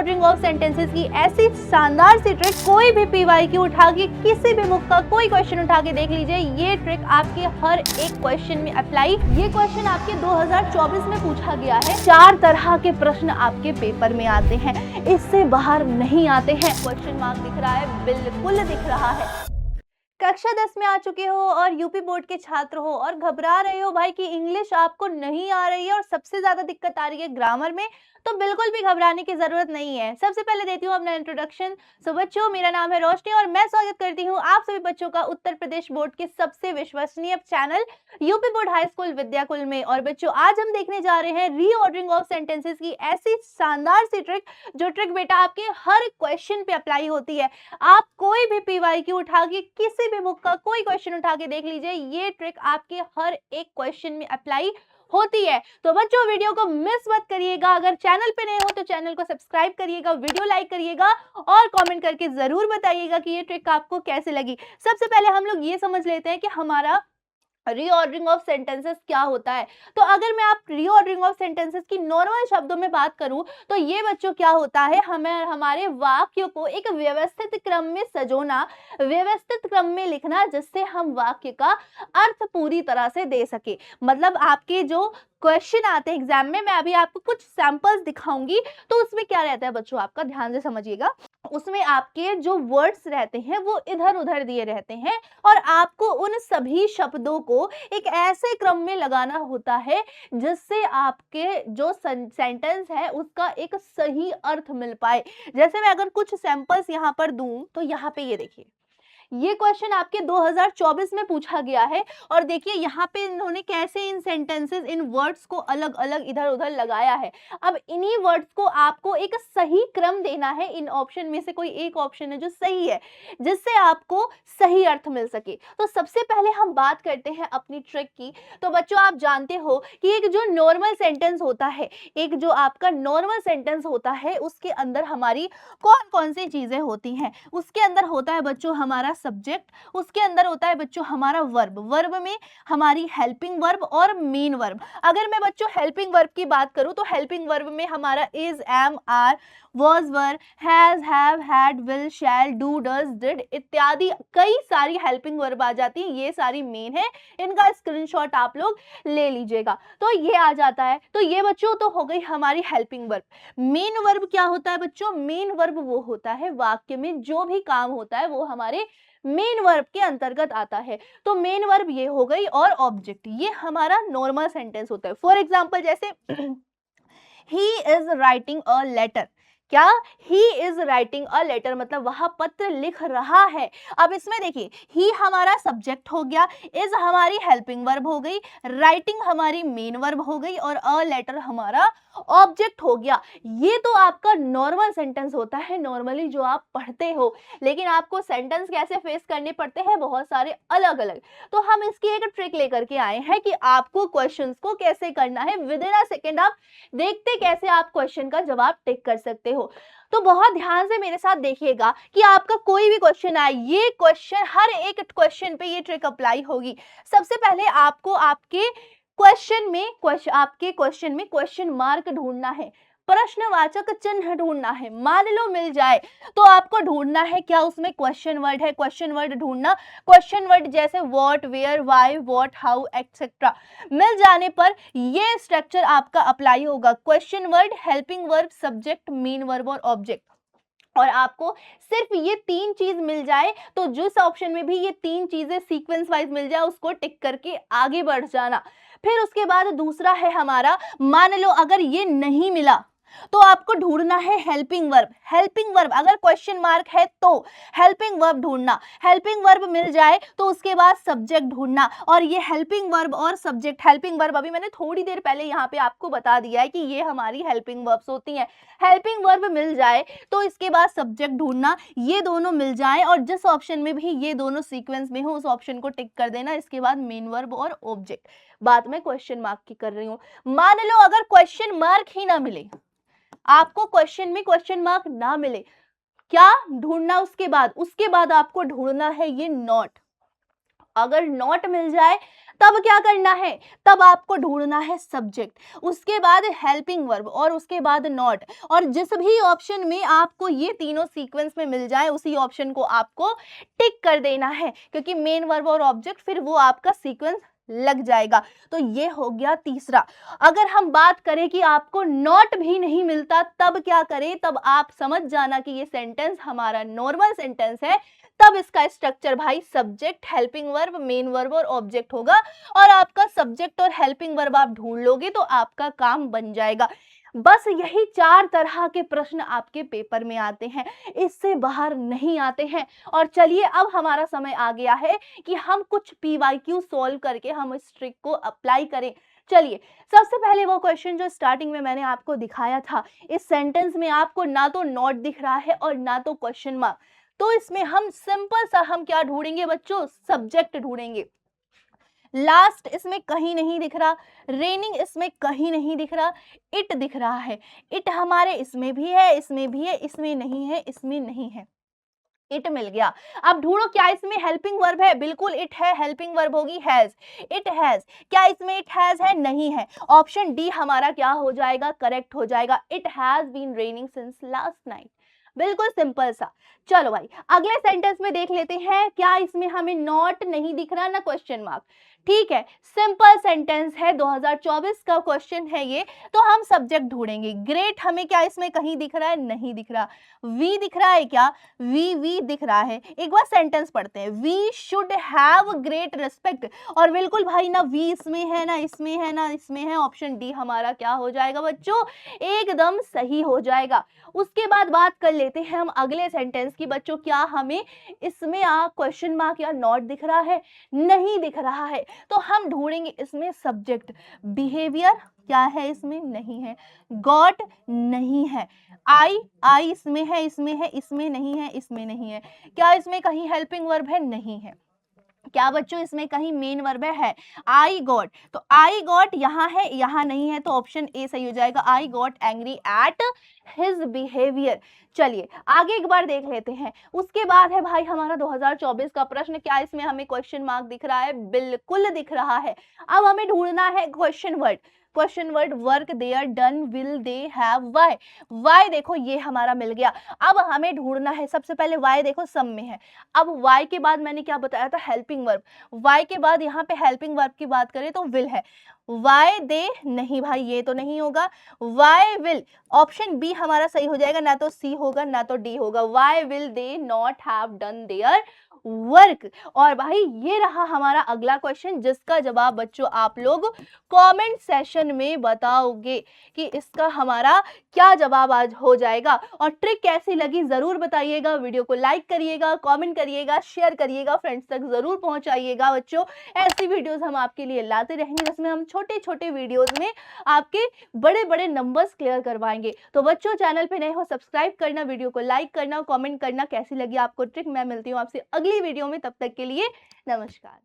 Reordering of sentences की ऐसी शानदार सी ट्रिक, कोई भी पीवाईक्यू उठा के किसी भी बुक का कोई क्वेश्चन उठा के देख लीजिए, ये ट्रिक आपके हर एक क्वेश्चन में अप्लाई। ये क्वेश्चन आपके 2024 में पूछा गया है। 4 तरह के प्रश्न आपके पेपर में आते हैं, इससे बाहर नहीं आते हैं। क्वेश्चन मार्क दिख रहा है, बिल्कुल दिख रहा है। कक्षा 10 में आ चुके हो और यूपी बोर्ड के छात्र हो और घबरा रहे हो भाई कि इंग्लिश आपको नहीं आ रही है और सबसे ज्यादा दिक्कत आ रही है ग्रामर में, तो बिल्कुल भी घबराने की जरूरत नहीं है। सबसे पहले देती हूँ अपना इंट्रोडक्शन। सो बच्चों, मेरा नाम है रोशनी और मैं स्वागत करती हूँ आप सभी बच्चों का उत्तर प्रदेश बोर्ड के सबसे विश्वसनीय channel UP board high school Vidyakul में। और बच्चों, आज हम देखने जा रहे हैं रीऑर्डरिंग ऑफ सेंटेंसेस की ऐसी शानदार सी ट्रिक, जो ट्रिक बेटा आपके हर क्वेश्चन पे अप्लाई होती है। आप कोई भी पीवाईक्यू उठा के किसी भी बुक का कोई क्वेश्चन उठा के देख लीजिए, ये ट्रिक आपके हर एक क्वेश्चन में अप्लाई होती है। तो बच्चों, वीडियो को मिस मत करिएगा। अगर चैनल पे नए हो तो चैनल को सब्सक्राइब करिएगा, वीडियो लाइक करिएगा और कमेंट करके जरूर बताइएगा कि ये ट्रिक आपको कैसे लगी। सबसे पहले हम लोग ये समझ लेते हैं कि हमारा रीऑर्डरिंग ऑफ सेंटेंसेस क्या होता है। तो अगर मैं आप रीऑर्डरिंग ऑफ सेंटेंसेस की नॉर्मल शब्दों में बात करूं तो ये बच्चों क्या होता है, हमें हमारे वाक्यों को एक व्यवस्थित क्रम में सजोना, व्यवस्थित क्रम में लिखना, जिससे हम वाक्य का अर्थ पूरी तरह से दे सके। मतलब आपके जो क्वेश्चन आते हैं एग्जाम में, मैं अभी आपको कुछ सैंपल्स दिखाऊंगी, तो उसमें क्या रहता है बच्चों, आपका ध्यान से समझिएगा। उसमें आपके जो वर्ड्स रहते हैं वो इधर उधर दिए रहते हैं और आपको उन सभी शब्दों को एक ऐसे क्रम में लगाना होता है जिससे आपके जो सेंटेंस है उसका एक सही अर्थ मिल पाए। जैसे मैं अगर कुछ सैंपल्स यहाँ पर दूं तो यहाँ पे ये देखिए, ये क्वेश्चन आपके 2024 में पूछा गया है और देखिए यहाँ पे इन्होंने कैसे इन सेंटेंसेस, इन वर्ड्स को अलग अलग इधर उधर लगाया है। अब इन्हीं वर्ड्स को आपको एक सही क्रम देना है। इन ऑप्शन में से कोई एक ऑप्शन है जो सही है, जिससे आपको सही अर्थ मिल सके। तो सबसे पहले हम बात करते हैं अपनी ट्रिक की। तो बच्चों, आप जानते हो कि एक जो नॉर्मल सेंटेंस होता है, एक जो आपका नॉर्मल सेंटेंस होता है, उसके अंदर हमारी कौन कौन सी चीजें होती हैं। उसके अंदर होता है बच्चों हमारा सब्जेक्ट, उसके अंदर होता है बच्चों हमारा वर्ब, वर्ब में हमारी हेल्पिंग वर्ब और मेन वर्ब। अगर मैं बच्चों हेल्पिंग वर्ब की बात करूं तो हेल्पिंग वर्ब में हमारा is, am, are, was, were, has, have, had, will, shall, do, does, did इत्यादि कई सारी हेल्पिंग वर्ब आ जाती हैं। ये सारी मेन है, इनका स्क्रीनशॉट आप लोग ले लीजिएगा। तो ये आ जाता है। तो ये बच्चों तो हो गई हमारी हेल्पिंग वर्ब। मेन वर्ब क्या होता है बच्चों? मेन वर्ब वो होता है वाक्य में जो भी काम होता है वो हमारे मेन वर्ब के अंतर्गत आता है। तो मेन वर्ब ये हो गई और ऑब्जेक्ट ये हमारा नॉर्मल सेंटेंस होता है। फॉर एग्जांपल जैसे he is writing a letter, क्या? He is writing a letter मतलब वह पत्र लिख रहा है। अब इसमें देखिए, ही हमारा सब्जेक्ट हो गया, इज हमारी हेल्पिंग वर्ब हो गई, राइटिंग हमारी मेन वर्ब हो गई और अ लेटर हमारा ऑब्जेक्ट हो गया। ये तो आपका नॉर्मल सेंटेंस होता है, नॉर्मली जो आप पढ़ते हो। लेकिन आपको सेंटेंस कैसे फेस करने पड़ते हैं, बहुत सारे अलग अलग। तो हम इसकी एक ट्रिक लेकर के आए हैं कि आपको क्वेश्चंस को कैसे करना है। विद इन अ सेकेंड आप देखते कैसे आप क्वेश्चन का जवाब टिक कर सकते हो। तो बहुत ध्यान से मेरे साथ देखिएगा कि आपका कोई भी क्वेश्चन आए, ये क्वेश्चन हर एक क्वेश्चन पे ये ट्रिक अप्लाई होगी। सबसे पहले आपको आपके क्वेश्चन में क्वेश्चन मार्क ढूंढना है, प्रश्नवाचक चिन्ह ढूंढना है। मान लो मिल जाए तो आपको ढूंढना है क्या उसमें क्वेश्चन वर्ड है, क्वेश्चन वर्ड ढूंढना। क्वेश्चन वर्ड जैसे what, where, why, what, how etcetera मिल जाने पर ये स्ट्रक्चर आपका अप्लाई होगा। Question word, helping verb, subject, main verb और ऑब्जेक्ट। और आपको सिर्फ ये 3 चीज मिल जाए तो जिस ऑप्शन में भी ये 3 चीजें सीक्वेंस वाइज मिल जाए उसको टिक करके आगे बढ़ जाना। फिर उसके बाद दूसरा है हमारा, मान लो अगर ये नहीं मिला तो आपको ढूंढना है हेल्पिंग वर्ब। हेल्पिंग वर्ब अगर क्वेश्चन मार्क है तो हेल्पिंग वर्ब ढूंढना। हेल्पिंग वर्ब मिल जाए तो उसके बाद सब्जेक्ट ढूंढना। और ये हेल्पिंग वर्ब और सब्जेक्ट, हेल्पिंग वर्ब अभी मैंने थोड़ी देर पहले यहाँ पे आपको बता दिया है कि ये हमारी हेल्पिंग वर्ब्स होती हैं। हेल्पिंग वर्ब मिल जाए तो इसके बाद सब्जेक्ट ढूंढना, ये दोनों मिल जाए और जिस ऑप्शन में भी ये दोनों सीक्वेंस में हो उस ऑप्शन को टिक कर देना। इसके बाद मेन वर्ब और ऑब्जेक्ट। बात मैं क्वेश्चन मार्क की कर रही हूँ। मान लो अगर क्वेश्चन मार्क ही ना मिले, आपको क्वेश्चन में क्वेश्चन मार्क ना मिले, क्या ढूंढना? उसके बाद आपको ढूंढना है ये नॉट। अगर नॉट मिल जाए तब क्या करना है, तब आपको ढूंढना है सब्जेक्ट, उसके बाद हेल्पिंग वर्ब और उसके बाद नॉट। और जिस भी ऑप्शन में आपको ये तीनों सीक्वेंस में मिल जाए उसी ऑप्शन को आपको टिक कर देना है, क्योंकि मेन वर्ब और ऑब्जेक्ट फिर वो आपका सीक्वेंस लग जाएगा। तो ये हो गया तीसरा। अगर हम बात करें कि आपको नॉट भी नहीं मिलता तब क्या करें, तब आप समझ जाना कि ये सेंटेंस हमारा नॉर्मल सेंटेंस है। तब इसका स्ट्रक्चर भाई subject, helping verb, main verb और ऑब्जेक्ट होगा। और आपका सब्जेक्ट और हेल्पिंग वर्ब आप ढूंढ लोगे तो आपका काम बन जाएगा। बस यही 4 तरह के प्रश्न आपके पेपर में आते हैं, इससे बाहर नहीं आते हैं। और चलिए अब हमारा समय आ गया है कि हम कुछ पीवाईक्यू सॉल्व करके हम इस ट्रिक को अप्लाई करें। चलिए, सबसे पहले वो क्वेश्चन जो स्टार्टिंग में मैंने आपको दिखाया था, इस सेंटेंस में आपको ना तो नॉट दिख रहा है और ना तो क्वेश्चन मार्क, तो इसमें हम सिंपल सा हम क्या ढूंढेंगे बच्चों, सब्जेक्ट ढूंढेंगे। लास्ट इसमें कहीं नहीं दिख रहा, रेनिंग इसमें कहीं नहीं दिख रहा, इट दिख रहा है। इट हमारे इसमें भी है, इसमें भी है, इसमें नहीं है, इसमें नहीं है। इट मिल गया। अब ढूंढो क्या इसमें हेल्पिंग वर्ब है, बिल्कुल इट है, हेल्पिंग वर्ब होगी हैज, इट हैज। क्या इसमें इट हैज है, नहीं है। ऑप्शन डी हमारा क्या हो जाएगा, करेक्ट हो जाएगा। It has been raining since last night. बिल्कुल सिंपल सा। चलो भाई अगले सेंटेंस में देख लेते हैं, क्या इसमें हमें नॉट नहीं दिख रहा ना क्वेश्चन मार्क। ठीक है, सिंपल सेंटेंस है, 2024 का क्वेश्चन है ये, तो हम सब्जेक्ट ढूंढेंगे। ग्रेट हमें क्या इसमें कहीं दिख रहा है, नहीं दिख रहा। वी दिख रहा है क्या, वी दिख रहा है। एक बार सेंटेंस पढ़ते हैं, we should have great respect. और बिल्कुल भाई ना वी इसमें है ना इसमें है ना इसमें है, ऑप्शन डी हमारा क्या हो जाएगा बच्चों, एकदम सही हो जाएगा। उसके बाद बात कर लेते हैं हम अगले सेंटेंस की। बच्चों क्या हमें इसमें क्वेश्चन मार्क या नॉट दिख रहा है, नहीं दिख रहा है, तो हम ढूंढेंगे इसमें सब्जेक्ट। बिहेवियर क्या है, इसमें नहीं है। गॉट नहीं है। आई इसमें है, इसमें है, इसमें नहीं है, इसमें नहीं है। क्या इसमें कहीं हेल्पिंग वर्ब है, नहीं है। क्या बच्चों इसमें कहीं मेन वर्ब है, आई गॉट, तो आई गॉट यहाँ है, यहाँ नहीं है, तो ऑप्शन ए सही हो जाएगा। I got angry at his behaviour. चलिए आगे एक बार देख लेते हैं। उसके बाद है भाई हमारा 2024 का प्रश्न, क्या इसमें हमें क्वेश्चन मार्क दिख रहा है, बिल्कुल दिख रहा है। अब हमें ढूंढना है question word. Question word work there done will they have why. Why देखो ये हमारा मिल गया। अब हमें ढूंढना है, सबसे पहले वाई देखो सम में है। अब वाई के बाद मैंने क्या बताया था, हेल्पिंग वर्ब। वाई के बाद यहाँ पे हेल्पिंग वर्ब की बात करें तो विल है। वाई दे नहीं भाई, ये तो नहीं होगा। वाई विल, ऑप्शन बी हमारा सही हो जाएगा, ना तो सी होगा ना तो डी होगा। Why will they not have done their work. और भाई ये रहा हमारा अगला क्वेश्चन, जिसका जवाब बच्चों आप लोग कमेंट सेशन में बताओगे कि इसका हमारा क्या जवाब आज हो जाएगा। और ट्रिक कैसी लगी जरूर बताइएगा। वीडियो को लाइक करिएगा, कमेंट करिएगा, शेयर करिएगा, फ्रेंड्स तक जरूर पहुंचाइएगा। बच्चों ऐसी वीडियोस हम आपके लिए लाते रहेंगे जिसमें हम छोटे छोटे वीडियोस में आपके बड़े बड़े नंबर्स क्लियर करवाएंगे। तो बच्चों चैनल पे नए हो सब्सक्राइब करना, वीडियो को लाइक करना, कमेंट करना कैसी लगी आपको ट्रिक। मैं मिलती हूँ आपसे अगली वीडियो में, तब तक के लिए नमस्कार।